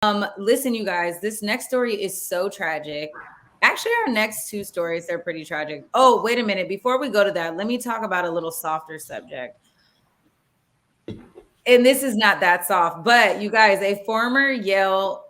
Listen, you guys, this next story is so tragic. Actually, our next two stories, they're pretty tragic. Oh, wait a minute. Before we go to that, let me talk about a little softer subject. And this is not that soft, but you guys, a former Yale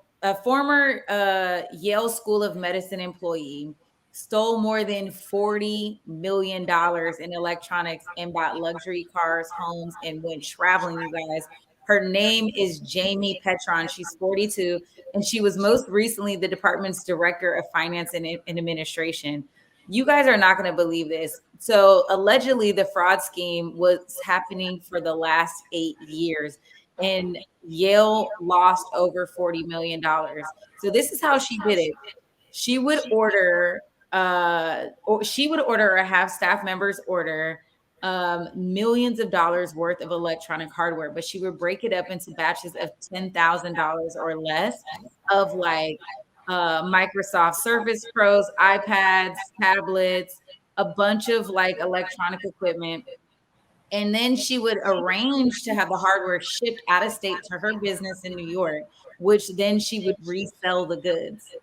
School of Medicine employee stole more than $40 million in electronics and bought luxury cars, homes, and went traveling, you guys. Her name is Jamie Petrone. She's 42, and she was most recently the department's director of finance and administration. You guys are not going to believe this. So allegedly the fraud scheme was happening for the last 8 years, and Yale lost over $40 million. So this is how she did it. She would order or she would order or have staff members order millions of dollars worth of electronic hardware, but she would break it up into batches of $10,000 or less of like Microsoft Surface Pros, iPads, tablets, a bunch of like electronic equipment. And then she would arrange to have the hardware shipped out of state to her business in New York, which then she would resell the goods.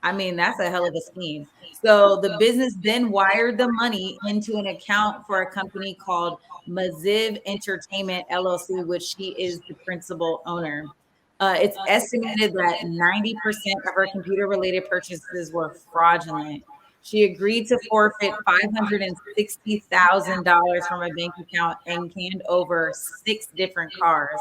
I mean, that's a hell of a scheme. So the business then wired the money into an account for a company called Maziv Entertainment LLC, which she is the principal owner. It's estimated that 90% of her computer related purchases were fraudulent. She agreed to forfeit $560,000 from a bank account and canned over 6 different cars.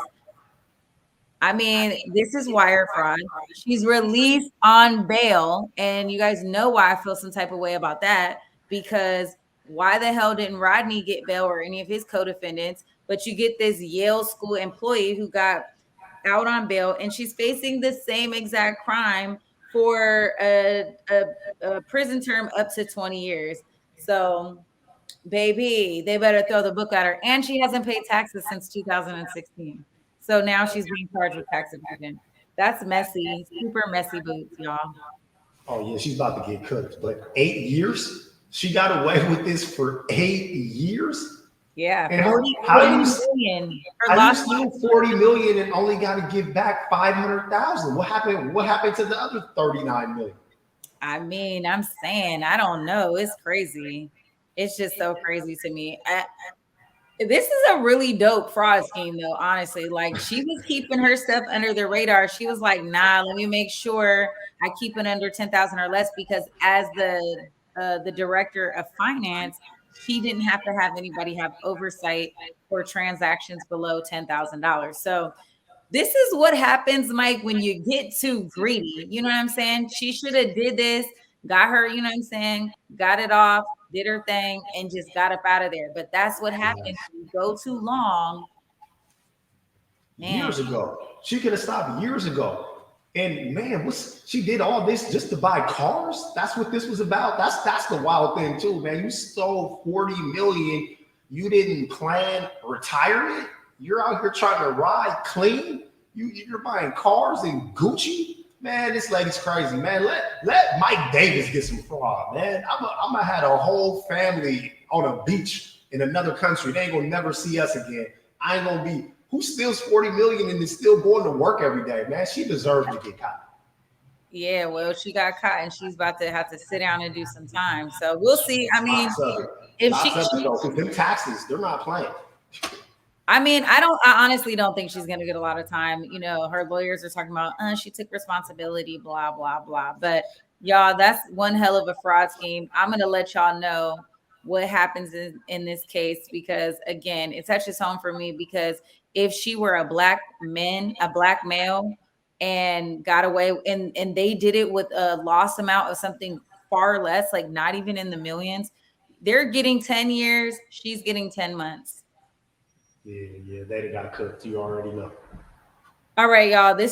I mean, this is wire fraud. She's released on bail. And you guys know why I feel some type of way about that, because why the hell didn't Rodney get bail or any of his co-defendants? But you get this Yale School employee who got out on bail, and she's facing the same exact crime for a prison term up to 20 years. So, baby, they better throw the book at her. And she hasn't paid taxes since 2016. So now she's being charged with tax evasion. That's messy, super messy boots, y'all. Oh yeah, she's about to get cooked. But 8 years? She got away with this for 8 years? Yeah, And 40, how do 40 you million. Her how you lost. steal 40 million and only got to give back 500,000? What happened? What happened to the other 39 million? I mean, I'm saying, I don't know. It's crazy. It's just so crazy to me. This is a really dope fraud scheme, though, honestly. Like, she was keeping her stuff under the radar. She was like, nah, let me make sure I keep it under 10,000 or less, because as the director of finance, she didn't have to have anybody have oversight for transactions below $10,000. So this is what happens, Mike, when you get too greedy. You know what I'm saying? She should have did this, got her, you know what I'm saying, got it off, did her thing, and just got up out of there. But that's what happens when you go too long, man. Years ago. She could have stopped years ago. And man, what's she did all this just to buy cars? That's what this was about. That's the wild thing too, man. You stole 40 million. You didn't plan retirement. You're out here trying to ride clean. You're buying cars in Gucci. Man, this lady's crazy, man. Let Mike Davis get some fraud, man. I'm gonna have a whole family on a beach in another country. They ain't gonna never see us again. I ain't gonna be. Who steals 40 million and is still going to work every day, man? She deserves to get caught. Yeah, well, she got caught and she's about to have to sit down and do some time. So we'll see. I mean, Lots of it. if Lots of it she though, because them taxes, they're not playing. I mean, I honestly don't think she's going to get a lot of time. You know, her lawyers are talking about, she took responsibility, blah, blah, blah. But y'all, that's one hell of a fraud scheme. I'm going to let y'all know what happens in this case, because again, it touches home for me, because if she were a black male and got away and they did it with a loss amount of something far less, like not even in the millions, they're getting 10 years. She's getting 10 months. Yeah, they got cooked. You already know. All right, y'all. This